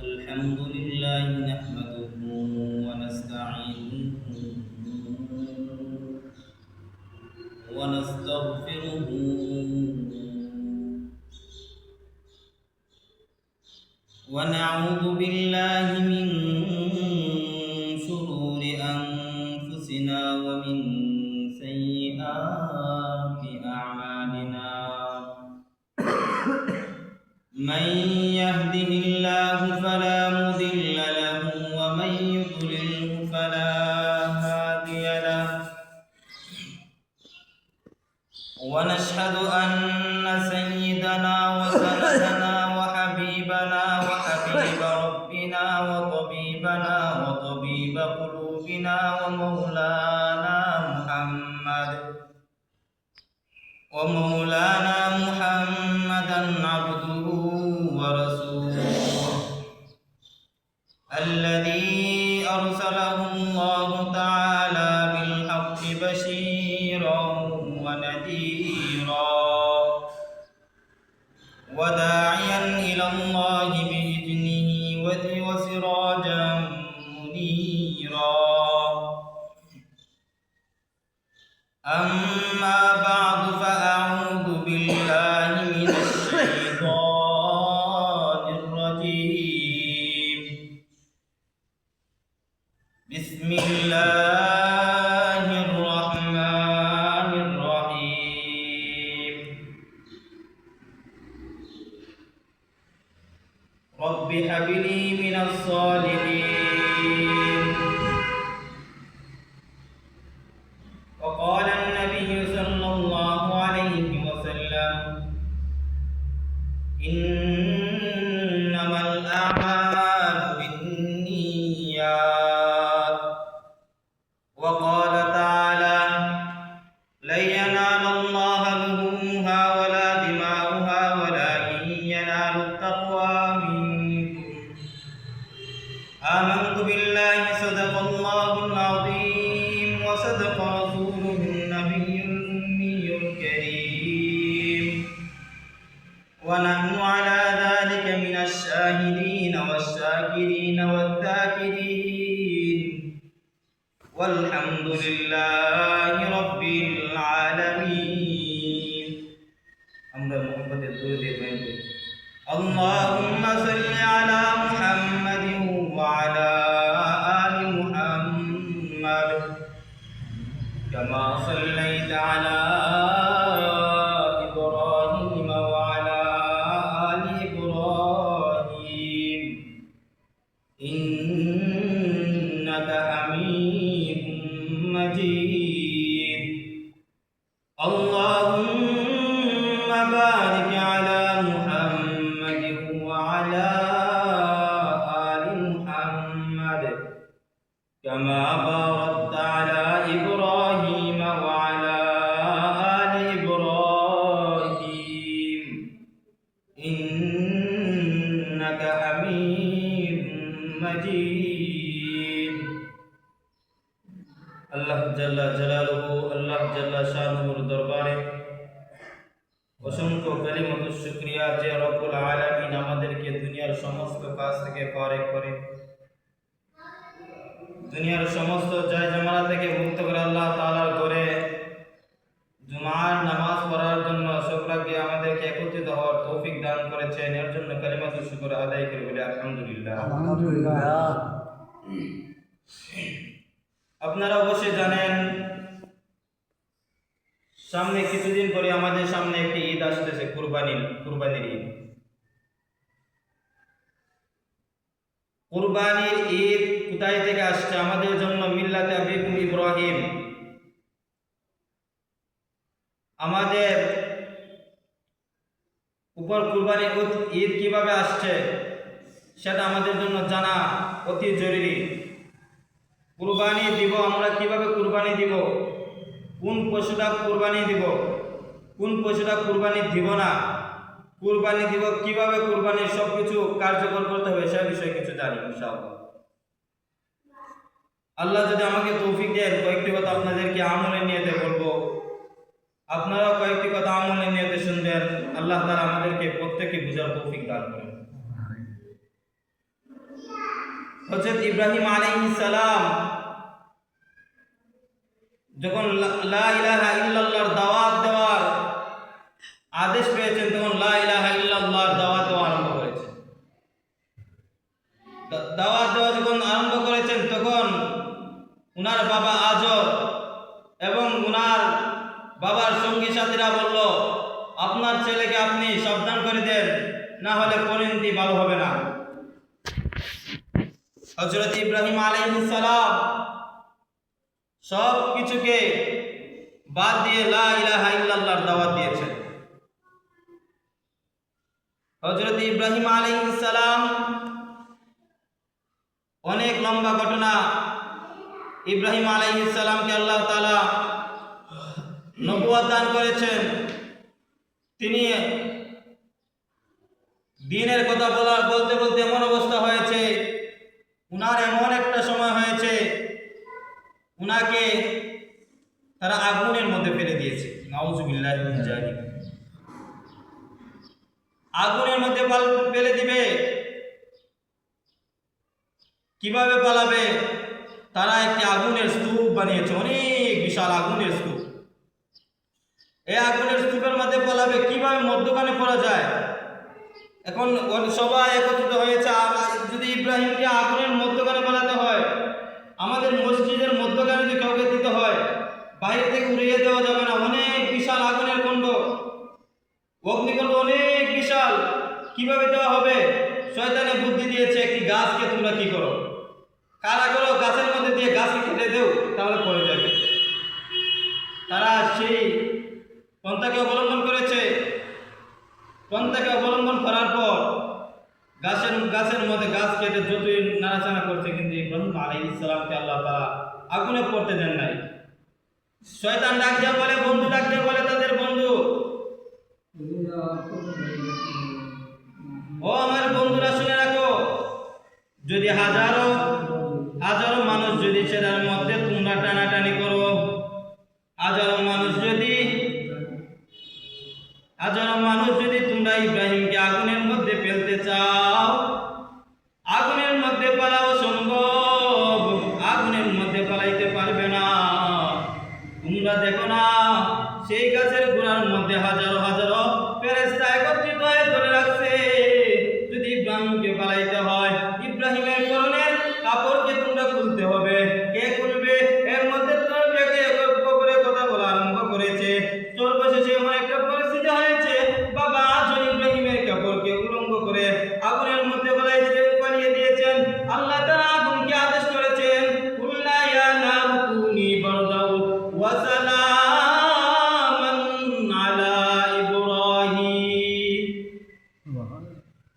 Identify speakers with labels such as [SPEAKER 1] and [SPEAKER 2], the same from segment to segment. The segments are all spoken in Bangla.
[SPEAKER 1] الحمد لله نحمده ونستعينه ونستغفره ونعوذ بالله من شرور أنفسنا ومن سيئات أعمالنا من يهده الله فلا مضل له ومن يضلله فلا هادي له ونشهد أن سيدنا وسندنا وحبيبنا وحبيب ربنا وطبيب قلوبنا ومولانا محمدا عبده ورسوله الذي أرسله الله تعالى بالحق بشيرا ونذيرا وداعيا إلى الله بإذنه وسراجا منيرا أما بعد فأعوذ بالله من الشيطان الرجيم بسم الله الرحمن الرحيم رب هب لي من الصالحين وقال النبي صلى الله عليه وسلم إنما الأعمال بالنيات وقال تعالى لن ينال الله لحومها ولا دماؤها ولكن ينال التقوى منكم آمنت بالله صدق الله العظيم وصدق رسوله النبي الأمي الكريم ونحن على ذلك من الشاهدين والشاكرين والذاكرين والحمد لله رب العالمين আমরা মুহাম্মদের দরুদে পাঠ করি اللهم صل على محمد وعلى آل محمد كما صليت على إبراهيم وعلى آل إبراهيم إنك حميد مجيد اللهم بارك على محمد وعلى آل محمد كما باركت على إبراهيم وعلى آل إبراهيم إنك حميد مجيد আল্লাহ জাল্লা জালালুহু আল্লাহ জাল্লা শানুহুর দরবারে অসংখ্য কালিমাতুশ শুকরিয়া যে রব্বুল আলামিন আমাদেরকে দুনিয়ার সমস্ত কাজ থেকে ফারেক করে দুনিয়ার সমস্ত জয় জামালা থেকে মুক্ত করে আল্লাহ তাআলার ঘরে জুমার নামাজ পড়ার জন্য সকলকে আমাদেরকে একত্রিত হওয়ার তৌফিক দান করেছেন এর জন্য কালিমাতুশ শুকর আদায় করে বলি আলহামদুলিল্লাহ
[SPEAKER 2] আলহামদুলিল্লাহ।
[SPEAKER 1] আপনারা অবশ্যই জানেন সামনে কিছুদিন পরে আমাদের সামনে একটি ঈদ আসতেছে কুরবানির ঈদ। কুরবানির ঈদ কোথায় থেকে আসছে? আমাদের জন্য মিল্লাতে আবিকুম ইব্রাহিম, আমাদের উপর কুরবানির ঈদ কিভাবে আসছে সেটা আমাদের জন্য জানা অতি জরুরি। কুরবানি দিব আমরা কিভাবে কুরবানি দিব, কোন পশুটা কুরবানি দিব, কোন পশুটা কুরবানি দিব না, কুরবানি দিব কিভাবে, কুরবানির সবকিছু কার্যকর করতে হবে সে বিষয়ে কিছু জানি ইনশাআল্লাহ। আল্লাহ যদি আমাকে তৌফিক দেন কয়েকটি কথা আপনাদেরকে আমলে নিয়েতে বলবো, আপনারা কয়েকটি কথা আমলে নিয়েতে শুনবেন। আল্লাহ তাআলা আমাদেরকে আমাদেরকে বুঝার তৌফিক দান করেন। হযরত ইব্রাহিম আলাইহিস সালাম যখন লা ইলাহা ইল্লাল্লাহর দাওয়াত দেওয়ার আদেশ পেয়েছেন তখন লা ইলাহা ইল্লাল্লাহর দাওয়াত দেওয়া আরম্ভ করেছেন। দাওয়াত দেওয়া যখন আরম্ভ করেছেন তখন উনার বাবা আজর এবং উনার বাবার সঙ্গী সাথীরা বলল, আপনার ছেলেকে আপনি সাবধান করে দেন, না হলে পরিণতি ভালো হবে না। হযরত ইব্রাহিম আলাইহিস সালাম সব কিছুকে বাদ দিয়ে লা ইলাহা ইল্লাল্লাহর দাওয়াত দিয়েছেন। হযরত ইব্রাহিম আলাইহিস সালাম অনেক লম্বা ঘটনা। ইব্রাহিম আলাইহিস সালামকে আল্লাহ তাআলা নবুয়ত দান করেছেন। তিনি দ্বীনের কথা বলতে বলতে এমন অবস্থা হয়েছে, উনার এমন একটা সময় হয়েছে উনাকে তারা আগুনের মধ্যে ফেলে দিয়েছে। নাউযুবিল্লাহি মিন যালিক। আগুনের মধ্যে ফেলে দিবে, কিভাবে পালাবে? তারা একটি আগুনের স্তূপ বানিয়েছে, অনেক বিশাল আগুনের স্তূপ। এই আগুনের স্তূপের মধ্যে পালাবে, কিভাবে মধ্যখানে পড়া যায়? এখন সবাই একত্রিত হয়েছে, যদি ইব্রাহিমকে আগুনের মধ্যখানে পালাতে হয়, আমাদের মসজিদের মধ্যখানে যদি কাউকে দিতে হয়, বাইরে থেকে উড়িয়ে দেওয়া যাবে না, অনেক বিশাল আগুনের কুণ্ড, অগ্নিকুণ্ড অনেক বিশাল, কিভাবে দেওয়া হবে? শয়তানে বুদ্ধি দিয়েছে, একটি গাছকে তোমরা কি করো, কারা করো, গাছের মধ্যে দিয়ে গাছকে কেটে দেও, তাহলে পড়ে যাবে। তারা সেই পন্থাকে অবলম্বন করেছে। পন্থাকে অবলম্বন করার পর গাছের মধ্যে গাছ কেটে যতই নাড়াচাড়া করছে, কিন্তু ইব্রাহিম আলাইহিস সালামকে আল্লাহ তাআলা আগুনে পড়তে দেন নাই। শয়তান ডাক দিয়ে বলে, বন্ধু ডাক দিয়ে বলে তাদের বন্ধু, ও আমার বন্ধুরা শুনে রাখো, যদি হাজারো মানুষ যদি সেটার মধ্যে তোমরা টানাটানি করো, হাজারো মানুষ যদি তোমরা ইব্রাহিমকে আগুনের মধ্যে ফেলতে চাও, আগুনের মধ্যে পালাও সম্ভব, আগুনের মধ্যে পালাইতে পারবে না। তোমরা দেখো না সেই গাছের গোড়ার মধ্যে হাজারো ফেরেশতা একত্রিত হয়ে ধরে রাখছে। যদি ইব্রাহিমকে পালাইতে হয়, ইব্রাহিমের পরনের কাপড়কে তোমরা খুলতে হবে। কে খুলবে? এর মধ্যে করে কথা বলা আরম্ভ করেছে। সর্বশেষে এমন একটা পরিস্থিতি হয়েছে, বাবা আজর ইব্রাহিমের কাপড়কে উলঙ্গ করে আগুনের মধ্যে পালিয়ে দিয়েছেন। আল্লাহ তাআলা আগুনকে আদেশ করেছেন, কুল্লা ইয়া নারু কুনি বারদাও ওয়া সালামান আলা ইব্রাহিম।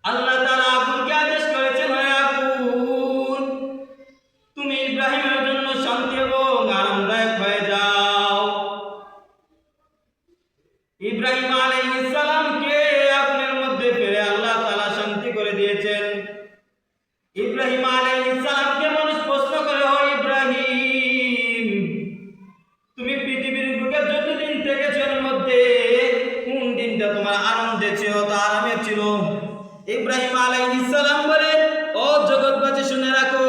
[SPEAKER 1] আল্লাহ তাআলা আগুনকে আদেশ করেছেন, হে আগুন, তুমি ইব্রাহিমের জন্য শান্তি এবং আরামদায়ক হয়ে যাও। ইব্রাহিম আলাইহিস সালামকে আগুনের মধ্যে ফেলে আল্লাহ তাআলা শান্তি করে দিয়েছেন। ইব্রাহিম আলাইহিস সালামকে মানুষ প্রশ্ন করে, ও ইব্রাহিম, তুমি পৃথিবীর বুকে যতদিন থেকেছো এর মধ্যে কোন দিনটা তোমার আনন্দের ছিল, তা আরামের ছিল? ইব্রাহিম আলাইহিস সালাম বলে, ও জগৎবাসী শুনে রাখো,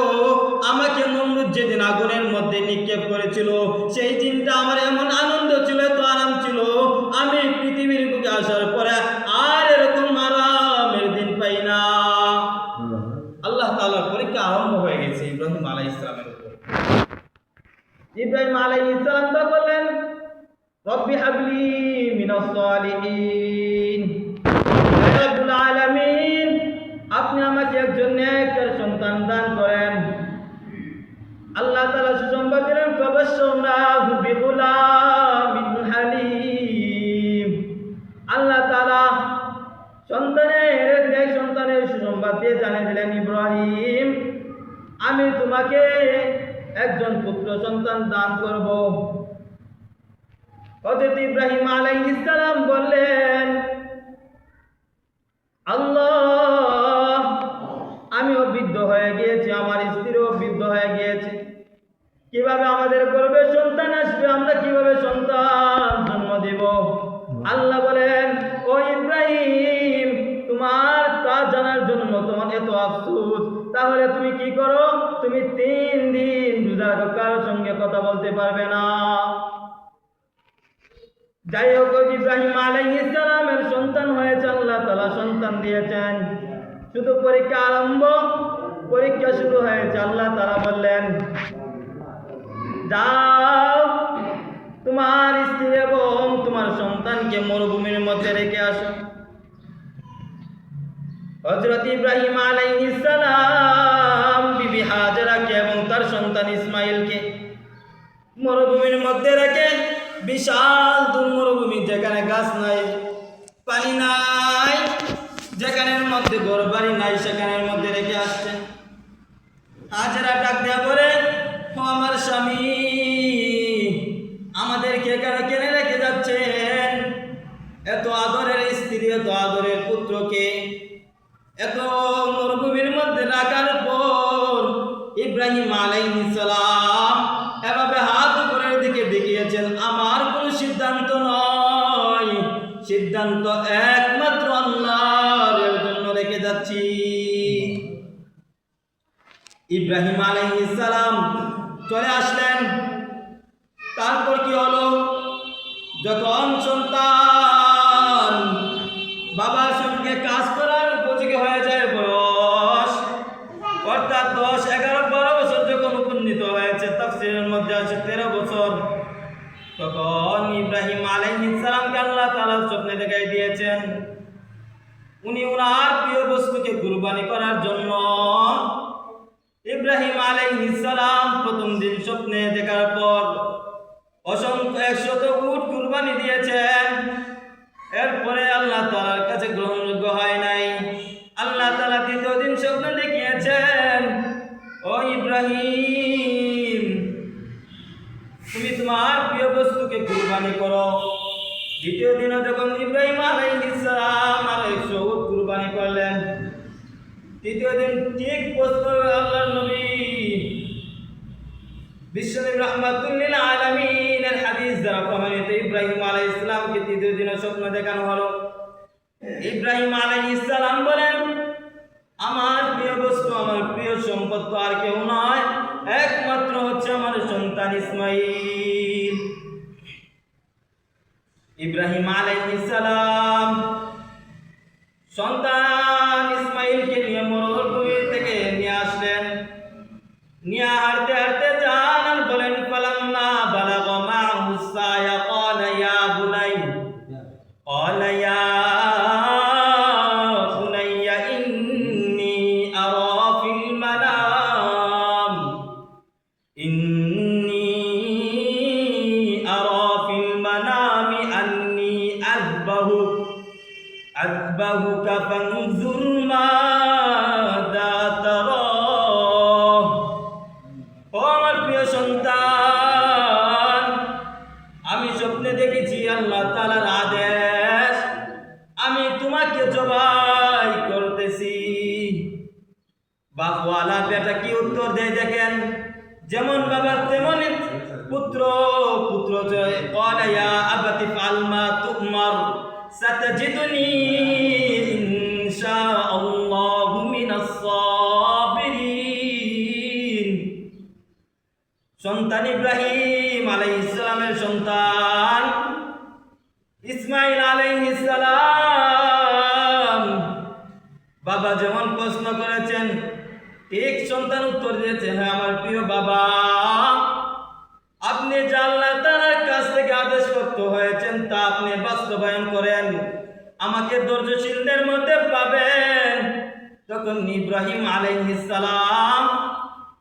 [SPEAKER 1] আমাকে নমরুদ যেদিন আগুনের মধ্যে নিক্ষেপ করেছিল, সেই দিনটা আমার এমন আনন্দ ছিল, এত আরাম ছিল, আমি পৃথিবীর বুকে আসার পরে আর এরকম আরামের দিন পাই না। আল্লাহ তাআলার পরীক্ষা আরম্ভ হয়ে গেছে ইব্রাহিম আলাইহিস সালামের উপর। ইব্রাহিম আলাইহিস সালাম তো বললেন, রব্বি হাবলি মিনাস সালিহিন, হে রব্বুল আলামিন, আপনি আমাকে একজন নেককার সন্তান দান করেন। আল্লাহ তাআলা সুসংবাদ দিলেন, ফাবাশশারনাহু বিগুলামিন হালিম। আল্লাহ তাআলা সন্তানের সুসংবাদ দিয়ে জানিয়ে দিলেন, ইব্রাহিম, আমি তোমাকে একজন পুত্র সন্তান দান করব। হযরত ইব্রাহিম আলাইহিস সালাম বললেন, আল্লাহ, আমিও বৃদ্ধ হয়ে গিয়েছি, আমার স্ত্রীও বৃদ্ধ হয়ে গিয়েছে, কিভাবে আমাদের গর্ভে সন্তান আসবে, আমরা কিভাবে সন্তান জন্ম দেব? আল্লাহ বলেন, ও ইব্রাহিম, যাই হোক, ইব্রাহিম আলাইহিস সালামের সন্তান হয়েছে, আল্লাহ তাআলা সন্তান দিয়েছেন। শুধু পরীক্ষা আরম্ভ, পরীক্ষা শুরু হয়েছে। আল্লাহ তাআলা বললেন, যাও তোমার স্ত্রী এবং তোমার সন্তানকে মরুভূমির মধ্যে রেখে আসো। হযরত ইব্রাহিম আলাইহিস সালাম বিবি হাজেরাকে এবং তার সন্তান ইসমাইলকে মরুভূমির মধ্যে রেখে, বিশাল দূর মরুভূমি, যেখানে গাছ নাই, পানি নাই, যেখানের মধ্যে ঘরবাড়ি নাই, সেখানের মধ্যে রেখে আসছেন। হাজেরা ডাক দেয়া বলে, ও আমার স্বামী, আমাদেরকে এখানে কেন রেখে যাচ্ছেন? এত আদরের স্ত্রী, এত আদরের পুত্রকে এত মরুভূমির মধ্যে রাখার পর ইব্রাহিম আলাইহিস সালাম এভাবে হাত উপরের দিকে দেখিয়েছেন, আমার কোনো সিদ্ধান্ত নয়, সিদ্ধান্ত একমাত্র আল্লাহর জন্য রেখে যাচ্ছি। ইব্রাহিম আলাইহিস সালাম চলে আসলেন। তারপর কি হলো? যখন সন্তান বাবার সঙ্গে কাজ করার উপযোগী হয়ে যায়, বয়স অর্থাৎ 10, 11, 12 বছর যখন উপনীত হয়েছে, তাফসীরের মধ্যে আছে 13 বছর, তখন ইব্রাহিম আলাইহিস সালামকে আল্লাহ তাআলা স্বপ্নে দেখাই দিয়েছেন, উনি ওনার প্রিয় বস্তুকে কুরবানি করার জন্য ইব্রাহিম আলাইহিস সালাম প্রথম দিন স্বপ্নে দেখার পর অসংখ্য 100 উট কুরবানি দিয়েছেন। এরপরে আল্লাহ তাআলার কাছে গ্রহণযোগ্য হয় নাই। আল্লাহ তাআলা দ্বিতীয় দিন স্বপ্নে দেখিয়েছেন, ও ইব্রাহিম, তুমি তোমার প্রিয় বস্তুকে কুরবানি করো। দ্বিতীয় দিনে যখন ইব্রাহিম আলাইহিস সালাম 100 উট কুরবানি করলেন, তৃতীয় দিন ঠিক আল্লাহর নবী বিশ্বনবী রাহমাতুল লিল আলামিনের হাদিস দ্বারা প্রমাণিত, ইব্রাহিম আলাইহিস সালামকে তৃতীয় দিনে স্বপ্ন দেখানো হলো। ইব্রাহিম আলাইহিস সালাম বলেন, আমার প্রিয় বস্তু, আমার প্রিয় সম্পদ তো আর কেউ নয়, একমাত্র হচ্ছে আমার সন্তান ইসমাইল। ইব্রাহিম আলাইহিস সালাম সন্তান ইসমাইলকে নিয়ে মরুভূমি থেকে নিয়ে আসলেন। নিয়ে হাঁটতে হাঁটতে যান আর বলেন, ফালাম্মা বালাগা মা'হু সায়া ক্বালা ইয়া বুনাইয়া ইন্নী আরা ফিল মানামি আন্নী আযবাহুকা ফানজুর মাযা তারা। ও আমার প্রিয় সন্তান, আমি স্বপ্নে দেখেছি আল্লাহ তাআলার আদেশ, আমি তোমাকে জবাই করতেছি। বাপওয়ালা বেটা কি উত্তর দেয় দেখেন, যেমন বাবা তেমনই পুত্র। পুত্র ক্বালা ইয়া আবাতি ফাআল মা তু'মার সাতাজিদুনি ইনশাআল্লাহু মিনাস সাবিরিন। সন্তান ইব্রাহিম আলাইহিস সালামের সন্তান ইসমাইল আলাইহিস সালাম বাবা যেমন প্রশ্ন করেছেন, ঠিক সন্তান উত্তর দিয়েছে, হ্যাঁ আমার প্রিয় বাবা, আপনি যা আল্লাহ তাআলার কাছ থেকে আদেশপ্রাপ্ত হয়েছেন তা আপনি বাস্তবায়ন করেন, আমাকে ধৈর্যশীলদের মধ্যে পাবেন। তখন ইব্রাহিম আলাইহিস সালাম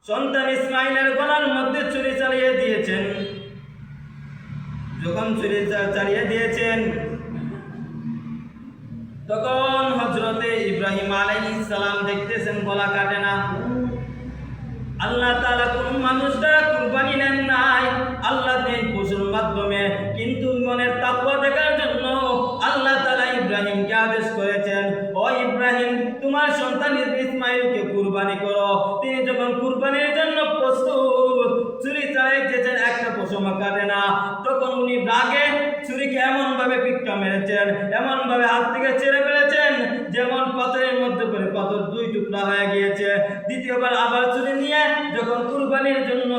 [SPEAKER 1] সন্তান ইসমাইলের গলার মধ্যে ছুরি চালিয়ে দিয়েছেন। যখন ছুরি চালিয়ে দিয়েছেন, তখন হযরতে ইব্রাহিম আলাইহিস সালাম দেখতেছেন গলা কাটে না। আল্লাহ তাআলা কোন মানুষ দ্বারা কুরবানি নেন নাই, আল্লাহ এই পশুর মাধ্যমে, কিন্তু মনের তাকওয়া দেখার জন্য আল্লাহ তাআলা ইব্রাহিমকে আদেশ করেছেন, ও ইব্রাহিম, তোমার সন্তান ইসমাইলকে কুরবানি করো। তিনি যখন কুরবানির জন্য প্রস্তুত, ছুরি চালাইতেছেন, একটা পশু কাটে না। তখন উনি রাগে ছুরিকে এমন ভাবে পিটকা মেরেছেন, এমন ভাবে হাত থেকে ছেড়ে ফেলেছেন, যেমন পাথরের মধ্যে পড়ে পাথর 2 টুকরা হয়ে গিয়েছে। দ্বিতীয়বার আবার ছুরি নিয়ে যখন কুরবানির জন্য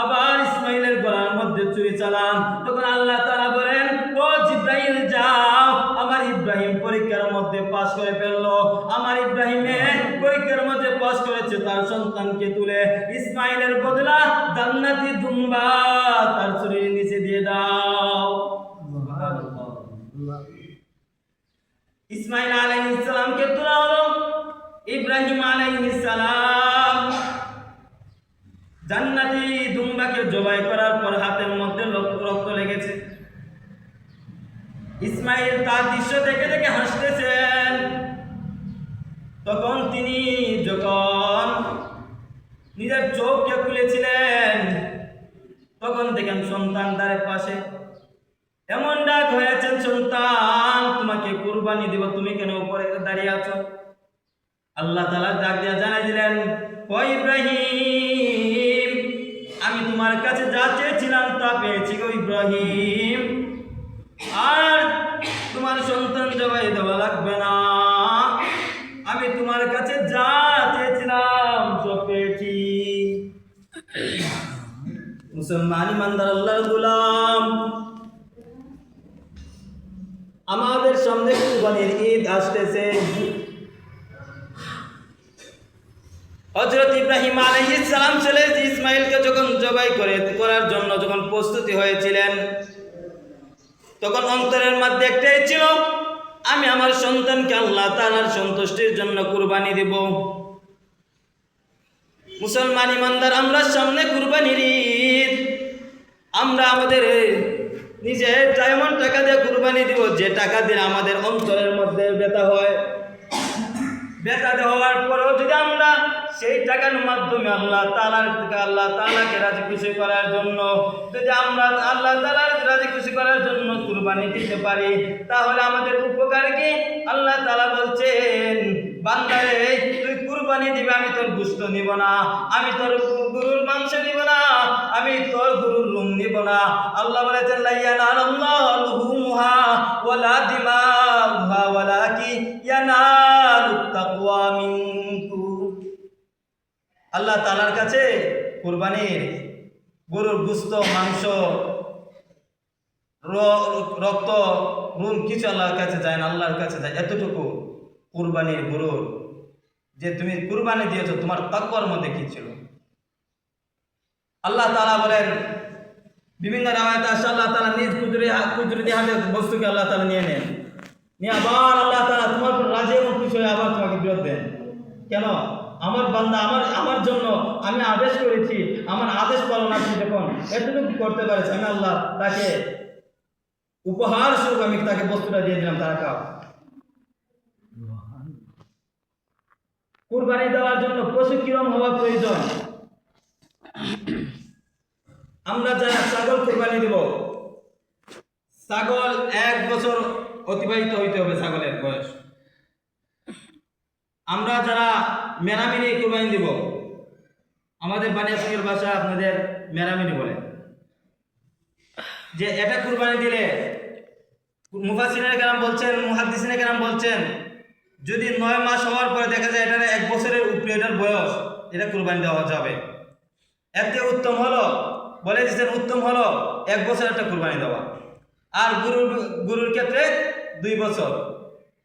[SPEAKER 1] আবার ইসমাইলের গলার মধ্যে ছুরি চালান, তখন আল্লাহ তাআলা বলেন, ও জিব্রাইল যাও, আমার ইব্রাহিম পরীক্ষার মধ্যে পাস করে ফেললো, আমার ইব্রাহিমে পরীক্ষার মধ্যে পাস করেছে, তার সন্তানকে তুলে ইসমাইলের বদলা জান্নাতি দুম্বা তার শরীরের নিচে দিয়ে দাও। ইসমাইল আলাইহিস সালামকে তোলা হলো, ইব্রাহিম আলাইহিস সালাম জান্নাতি দুম্বাকে জবাই করার পর হাতের মধ্যে রক্ত লেগেছে। ইসমাইল তার দৃশ্য দেখে দেখে হাসতেছেন। তখন তিনি যখন নিজের চোখকে খুলেছিলেন, তখন দেখেন সন্তান তার পাশে। এমন ডাক হয়েছেন, সন্তান তোমাকে কুরবানি দিব, তুমি কেন উপরে দাঁড়িয়ে আছো? আল্লাহ তাআলা ডাক দিয়ে জানাই দিলেন, ও ইব্রাহিম, আমি তোমার কাছে যা চেয়েছিলাম তা পেয়েছি গো ইব্রাহিম, আর তোমার সন্তান জবাই দেওয়া লাগবে না, আমি তোমার কাছে যা চেয়েছিলাম সব পেয়েছি। মুসলমান ইমানদার আল্লাহর গোলাম, আমাদের সামনে কুরবানির ঈদ আসতেছে। হযরত ইব্রাহিম আলাইহিস সালাম ছেলে ইসমাইলকে যখন জবাই করার জন্য যখন প্রস্তুতি হয়েছিলেন, তখন অন্তরের মধ্যে একটাই ছিল, আমি আমার সন্তানকে আল্লাহ তাআলার সন্তুষ্টির জন্য কুরবানি দেব। মুসলমান ইমানদার, আমরা সামনে কুরবানির ঈদ, আমরা আমাদের নিজের এমন টাকা দিয়ে কুরবানি দিব যে টাকা দিয়ে আমাদের অন্তরের মধ্যে ব্যথা হয়। ব্যথা দেওয়ার পরেও যদি আমরা সেই টাকার মাধ্যমে আল্লাহ তাআলাকে রাজি খুশি করার জন্য যদি আমরা আল্লাহ তাআলার রাজি খুশি করার জন্য কুরবানি দিতে পারি, তাহলে আমাদের উপকার কি? আল্লাহ তাআলা বলছেন, বান্দারে তুই কুরবানি দিবে, আমি তোর গোশত নিব না, আমি তোর গরুর মাংস নিব না, আমি তোর গরুর লোম নিব না। আল্লাহ বলেছেন, লা ইয়ানালাল্লাহু লুহুমুহা ওয়ালা দিমাউহা ওয়ালাকিন ইয়ানালুত তাকওয়া মিনকুম। আল্লাহ তাআলার কাছে কুরবানির গরুর গোশত, মাংস, রক্ত, রুম কিছু আল্লাহর কাছে যায় না, আল্লাহর কাছে যায় এতটুকু কুরবানির গরুর, যে তুমি কুরবানি দিয়েছো তোমার তাকওয়ার মধ্যে কি ছিল। আল্লাহ তাআলা বলেন, বিভিন্ন রাওয়ায়াতে আসে আল্লাহ তাআলা নিজ কুদরতি হাতে বস্তুকে আল্লাহ তাআলা নিয়ে নেন, নিয়ে আবার আল্লাহ তাআলা তোমার উপর রাজি এবং খুশি হয়ে আবার তোমাকে ফেরত দেন। কেন? আমার বান্দা আমার জন্য আমি আদেশ করেছি, আমার আদেশ পালনার্থী যখন এতটুকু করতে পারেছে, আমি আল্লাহ তাকে উপহার স্বরূপ আমি তাকে বস্তুটা দিয়ে দিলাম, তারা খাও। কুরবানি দেওয়ার জন্য পশু কিরম হওয়া প্রয়োজন? আমরা যারা ছাগল কুরবানি দেব, ছাগল 1 বছর অতিবাহিত হইতে হবে ছাগলের বয়স। আমরা যারা মেরামিনি কুরবানি দিব, আমাদের বানিয়াসিংহের ভাষা আপনাদের মেরামিনি বলে, যে এটা কুরবানি দিলে মুফাসসিরিনে কেরাম বলছেন, মুহাদ্দিসিনে কেরাম বলছেন, যদি 9 মাস হওয়ার পরে দেখা যায় এটা 1 বছরের উপরে এটার বয়স, এটা কুরবানি দেওয়া যাবে। এতে উত্তম হলো, বলে দিচ্ছেন উত্তম হলো 1 বছর একটা কুরবানি দেওয়া। আর গরুর ক্ষেত্রে 2 বছর,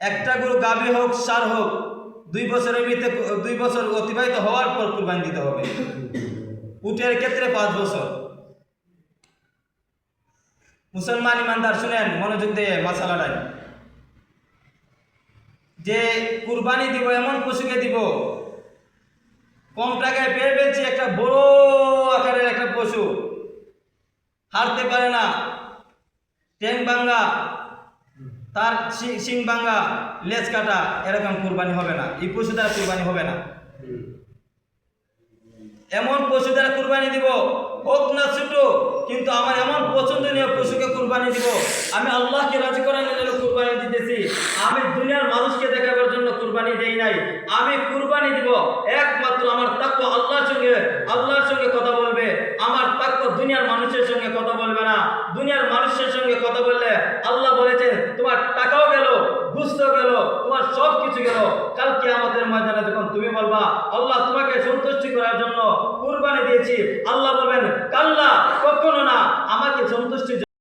[SPEAKER 1] একটা গরু গাভী হোক ষাঁড় হোক 2 বছরের ভিতরে 2 বছর অতিবাহিত হওয়ার পর কুরবানি দিতে হবে। উটের ক্ষেত্রে 5 বছর। মুসলমান ইমানদার শুনেন মনোযোগ দিয়ে মাসালাটাই, যে কুরবানি দিব এমন পশুকে দিব, কম টাকায় পেয়ে ফেলছি একটা বড় আকারের একটা পশু, হারতে পারে না, ট্যাং ভাঙ্গা, তার শিং ভাঙ্গা, লেজ কাটা, এরকম কুরবানি হবে না, এই পশু দ্বারা কুরবানি হবে না। এমন পশু দ্বারা কুরবানি দিব, হোক না ছোট, কিন্তু আমার এমন পছন্দনীয় পশুকে কুরবানি দিব, আমি আল্লাহকে রাজি করানোর জন্য কুরবানি দিতেছি, আমি দুনিয়ার মানুষকে দেখাবার জন্য কুরবানি দেই নাই। আমি কুরবানি দিব একমাত্র আমার তাকওয়া আল্লাহর সঙ্গে কথা বলবে। আমার তাকওয়া দুনিয়ার মানুষের সঙ্গে কথা বলবে না। দুনিয়ার মানুষের সঙ্গে কথা বললে আল্লাহ বলেছেন তোমার টাকাও গেল, গোশত গেল, তোমার সব কিছু গেল। কাল কিয়ামতের ময়দানে যখন তুমি বলবা আল্লাহ তোমাকে সন্তুষ্টি করার জন্য কুরবানি দিয়েছি, আল্লাহ বলবেন কাল্লা, কখনো না, আমাকে সন্তুষ্টি